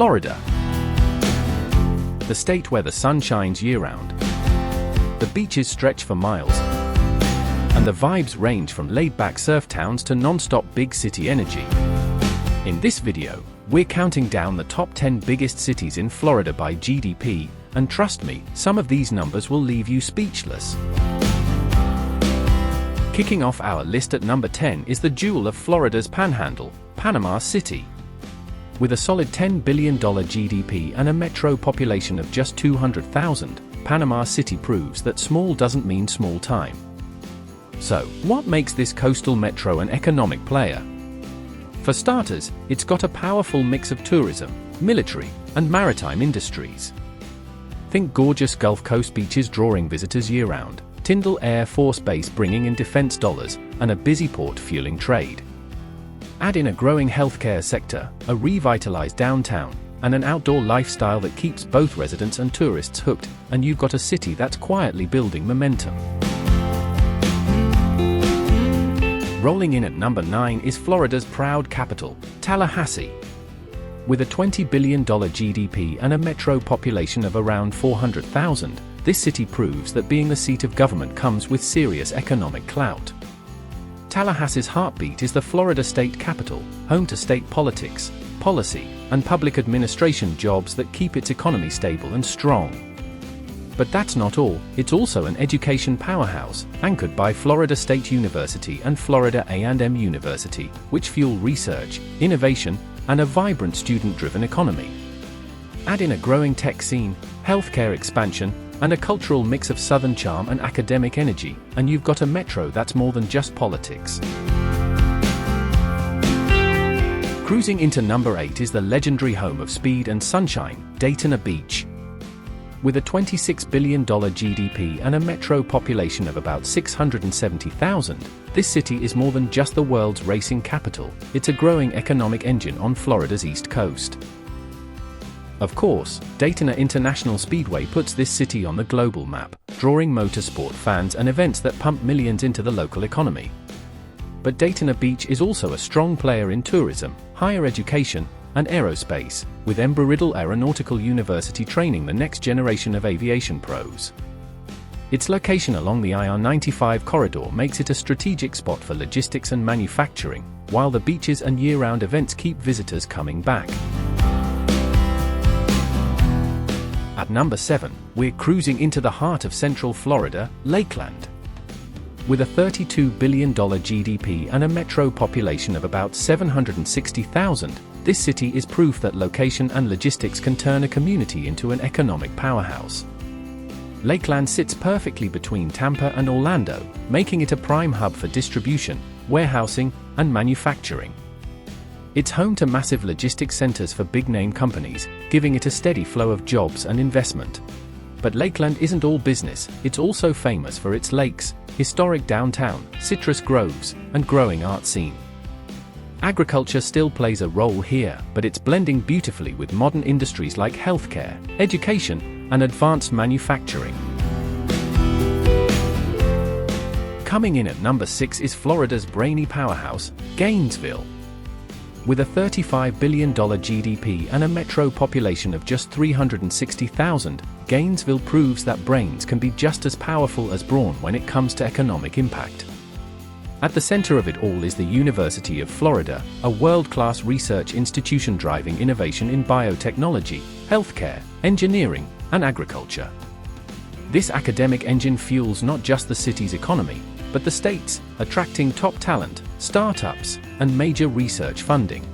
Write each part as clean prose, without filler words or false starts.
Florida. The state where the sun shines year-round. The beaches stretch for miles, and the vibes range from laid-back surf towns to non-stop big city energy. In this video, we're counting down the top 10 biggest cities in Florida by GDP, and trust me, some of these numbers will leave you speechless. Kicking off our list at number 10 is the jewel of Florida's panhandle, Panama City. With a solid $10 billion GDP and a metro population of just 200,000, Panama City proves that small doesn't mean small time. So, what makes this coastal metro an economic player? For starters, it's got a powerful mix of tourism, military, and maritime industries. Think gorgeous Gulf Coast beaches drawing visitors year-round, Tyndall Air Force Base bringing in defense dollars, and a busy port fueling trade. Add in a growing healthcare sector, a revitalized downtown, and an outdoor lifestyle that keeps both residents and tourists hooked, and you've got a city that's quietly building momentum. Rolling in at number 9 is Florida's proud capital, Tallahassee. With a $20 billion GDP and a metro population of around 400,000, this city proves that being the seat of government comes with serious economic clout. Tallahassee's heartbeat is the Florida state capital, home to state politics, policy, and public administration jobs that keep its economy stable and strong. But that's not all, it's also an education powerhouse, anchored by Florida State University and Florida A&M University, which fuel research, innovation, and a vibrant student-driven economy. Add in a growing tech scene, healthcare expansion, and a cultural mix of southern charm and academic energy, and you've got a metro that's more than just politics. Cruising into number 8 is the legendary home of speed and sunshine, Daytona Beach. With a $26 billion GDP and a metro population of about 670,000, this city is more than just the world's racing capital, it's a growing economic engine on Florida's East Coast. Of course, Daytona International Speedway puts this city on the global map, drawing motorsport fans and events that pump millions into the local economy. But Daytona Beach is also a strong player in tourism, higher education, and aerospace, with Embry-Riddle Aeronautical University training the next generation of aviation pros. Its location along the IR-95 corridor makes it a strategic spot for logistics and manufacturing, while the beaches and year-round events keep visitors coming back. At number 7, we're cruising into the heart of Central Florida, Lakeland. With a $32 billion GDP and a metro population of about 760,000, this city is proof that location and logistics can turn a community into an economic powerhouse. Lakeland sits perfectly between Tampa and Orlando, making it a prime hub for distribution, warehousing, and manufacturing. It's home to massive logistics centers for big-name companies, giving it a steady flow of jobs and investment. But Lakeland isn't all business, it's also famous for its lakes, historic downtown, citrus groves, and growing art scene. Agriculture still plays a role here, but it's blending beautifully with modern industries like healthcare, education, and advanced manufacturing. Coming in at number 6 is Florida's brainy powerhouse, Gainesville. With a $35 billion GDP and a metro population of just 360,000, Gainesville proves that brains can be just as powerful as brawn when it comes to economic impact. At the center of it all is the University of Florida, a world-class research institution driving innovation in biotechnology, healthcare, engineering, and agriculture. This academic engine fuels not just the city's economy, but the state's, attracting top talent, startups, and major research funding.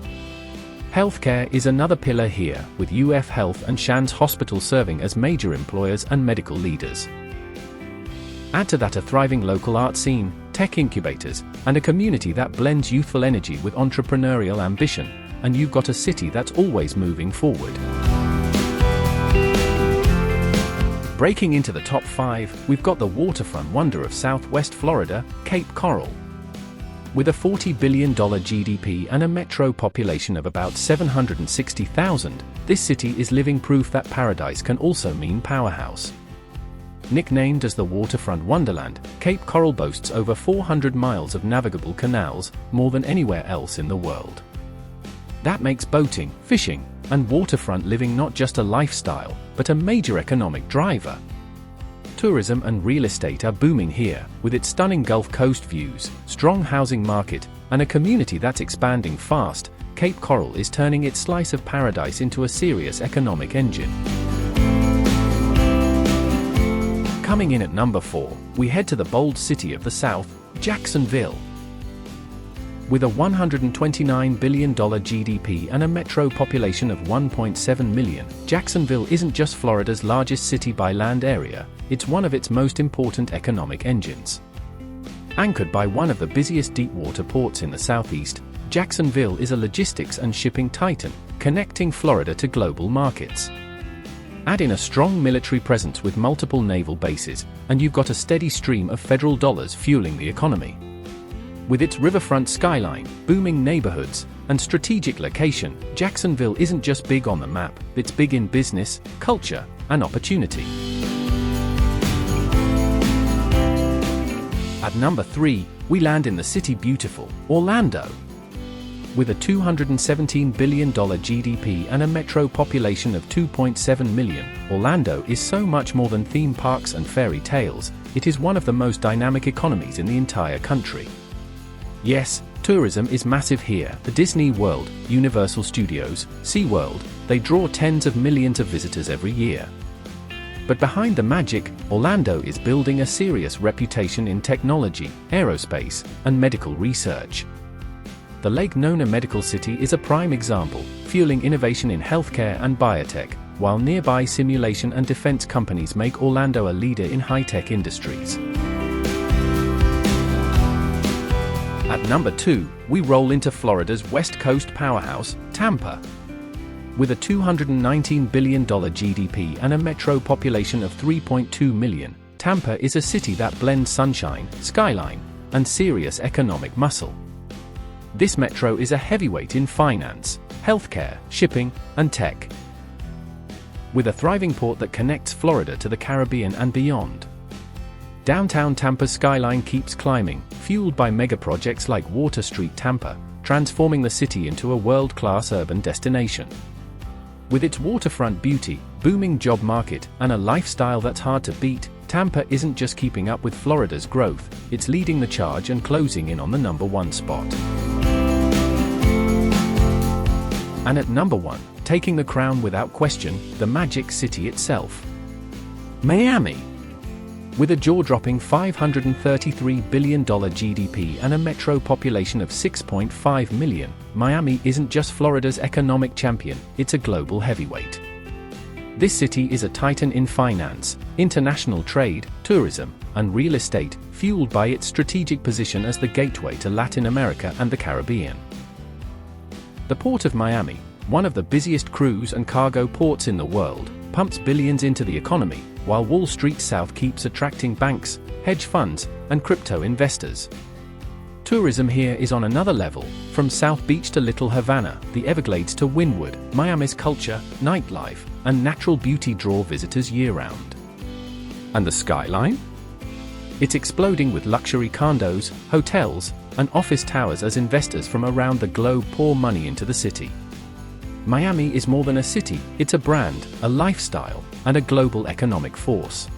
Healthcare is another pillar here, with UF Health and Shands Hospital serving as major employers and medical leaders. Add to that a thriving local art scene, tech incubators, and a community that blends youthful energy with entrepreneurial ambition, and you've got a city that's always moving forward. Breaking into the top 5, we've got the waterfront wonder of Southwest Florida, Cape Coral. With a $40 billion GDP and a metro population of about 760,000, this city is living proof that paradise can also mean powerhouse. Nicknamed as the waterfront wonderland, Cape Coral boasts over 400 miles of navigable canals, more than anywhere else in the world. That makes boating, fishing, and waterfront living not just a lifestyle, but a major economic driver. Tourism and real estate are booming here, with its stunning Gulf Coast views, strong housing market, and a community that's expanding fast. Cape Coral is turning its slice of paradise into a serious economic engine. Coming in at number 4, we head to the bold city of the South, Jacksonville. With a $129 billion GDP and a metro population of 1.7 million, Jacksonville isn't just Florida's largest city by land area, it's one of its most important economic engines. Anchored by one of the busiest deepwater ports in the Southeast, Jacksonville is a logistics and shipping titan, connecting Florida to global markets. Add in a strong military presence with multiple naval bases, and you've got a steady stream of federal dollars fueling the economy. With its riverfront skyline, booming neighborhoods, and strategic location, Jacksonville isn't just big on the map, it's big in business, culture, and opportunity. At number 3, we land in the city beautiful, Orlando. With a $217 billion GDP and a metro population of 2.7 million, Orlando is so much more than theme parks and fairy tales. It is one of the most dynamic economies in the entire country. Yes, tourism is massive here. The Disney World, Universal Studios, SeaWorld, they draw tens of millions of visitors every year. But behind the magic, Orlando is building a serious reputation in technology, aerospace, and medical research. The Lake Nona Medical City is a prime example, fueling innovation in healthcare and biotech, while nearby simulation and defense companies make Orlando a leader in high-tech industries. At number 2, we roll into Florida's West Coast powerhouse, Tampa. With a $219 billion GDP and a metro population of 3.2 million, Tampa is a city that blends sunshine, skyline, and serious economic muscle. This metro is a heavyweight in finance, healthcare, shipping, and tech. With a thriving port that connects Florida to the Caribbean and beyond. Downtown Tampa's skyline keeps climbing, fueled by mega projects like Water Street Tampa, transforming the city into a world-class urban destination. With its waterfront beauty, booming job market, and a lifestyle that's hard to beat, Tampa isn't just keeping up with Florida's growth, it's leading the charge and closing in on the number 1 spot. And at number 1, taking the crown without question, the Magic City itself. Miami. With a jaw-dropping $533 billion GDP and a metro population of 6.5 million, Miami isn't just Florida's economic champion, it's a global heavyweight. This city is a titan in finance, international trade, tourism, and real estate, fueled by its strategic position as the gateway to Latin America and the Caribbean. The Port of Miami, one of the busiest cruise and cargo ports in the world, pumps billions into the economy, while Wall Street South keeps attracting banks, hedge funds, and crypto investors. Tourism here is on another level, from South Beach to Little Havana, the Everglades to Wynwood. Miami's culture, nightlife, and natural beauty draw visitors year-round. And the skyline? It's exploding with luxury condos, hotels, and office towers as investors from around the globe pour money into the city. Miami is more than a city, it's a brand, a lifestyle, and a global economic force.